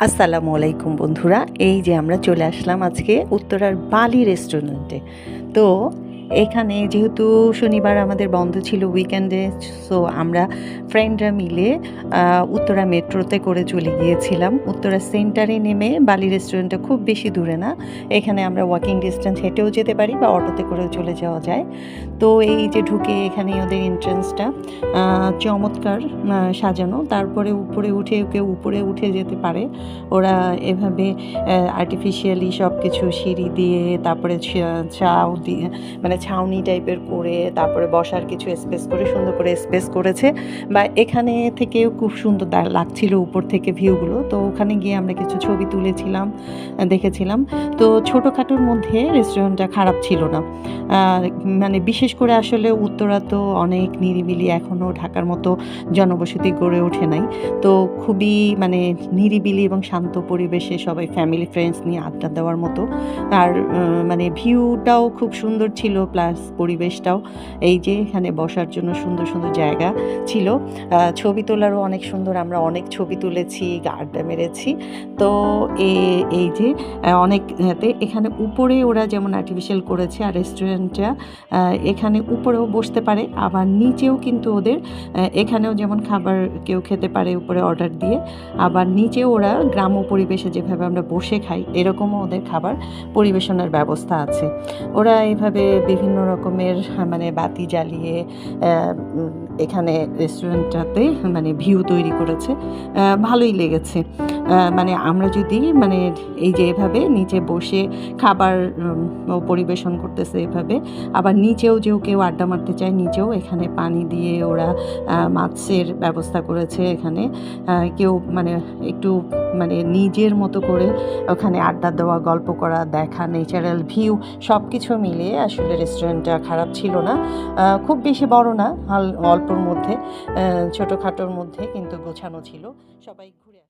আসসালামু আলাইকুম বন্ধুরা, এই যে আমরা চলে আসলাম আজকে উত্তরার বালি রেস্টুরেন্টে। তো এখানে যেহেতু শনিবার আমাদের বন্ধ ছিল উইকেন্ডে, সো আমরা ফ্রেন্ডরা মিলে উত্তরা মেট্রোতে করে চলে গিয়েছিলাম। উত্তরা সেন্টারে নেমে বালি রেস্টুরেন্টটা খুব বেশি দূরে না, এখানে আমরা ওয়াকিং ডিস্টেন্স হেঁটেও যেতে পারি বা অটোতে করেও চলে যাওয়া যায়। তো এই যে ঢুকে এখানে ওদের এন্ট্রান্সটা চমৎকার সাজানো। তারপরে উপরে উঠে কেউ উপরে উঠে যেতে পারে, ওরা এভাবে আর্টিফিশিয়ালি সব কিছু সিঁড়ি দিয়ে, তারপরে ছাউ দিয়ে মানে ছাউনি টাইপের করে, তারপরে বসার কিছু স্পেস করে সুন্দর করে স্পেস করেছে। বা এখানে থেকেও খুব সুন্দর লাগছিল উপর থেকে ভিউগুলো। তো ওখানে গিয়ে আমরা কিছু ছবি তুলেছিলাম, দেখেছিলাম। তো ছোটোখাটোর মধ্যে রেস্টুরেন্টটা খারাপ ছিল না। মানে বিশেষ করে আসলে উত্তরা তো অনেক নিরিবিলি, এখনও ঢাকার মতো জনবসতি গড়ে ওঠে নাই। তো খুবই মানে নিরিবিলি এবং শান্ত পরিবেশে সবাই ফ্যামিলি ফ্রেন্ডস নিয়ে আড্ডা দেওয়ার মতো। আর মানে ভিউটাও খুব সুন্দর ছিল, প্লাস পরিবেশটাও। এই যে এখানে বসার জন্য সুন্দর সুন্দর জায়গা ছিল, ছবি তোলারও অনেক সুন্দর। আমরা অনেক ছবি তুলেছি, আড্ডা মেরেছি। তো এই যে অনেক এখানে উপরে ওরা যেমন আর্টিফিশিয়াল করেছে, আর রেস্টুরেন্টটা এখানে উপরেও বসতে পারে, আবার নিচেও কিন্তু ওদের এখানেও যেমন খাবার কেউ খেতে পারে উপরে অর্ডার দিয়ে, আবার নিচেও ওরা গ্রাম্য পরিবেশে যেভাবে আমরা বসে খাই এরকমও ওদের খাবার পরিবেশনের ব্যবস্থা আছে। ওরা এইভাবে বিভিন্ন রকমের মানে বাতি জ্বালিয়ে এখানে রেস্টুরেন্টটাতে মানে ভিউ তৈরি করেছে, ভালোই লেগেছে। মানে আমরা যদি মানে এই যে এভাবে নিচে বসে খাবার পরিবেশন করতেছে এভাবে, আবার নিচেও যেও কেউ আড্ডা মারতে চায়, নিচেও এখানে পানি দিয়ে ওরা মাছের ব্যবস্থা করেছে। এখানে কেউ মানে একটু মানে নিজের মতো করে ওখানে আড্ডা দেওয়া, গল্প করা, দেখা, ন্যাচারাল ভিউ সব কিছু মিলিয়ে আসলে রেস্টুরেন্টটা খারাপ ছিল না। খুব বেশি বড় না, অল্পর মধ্যে, ছোটোখাটোর মধ্যে কিন্তু গোছানো ছিল। সবাই ঘুরে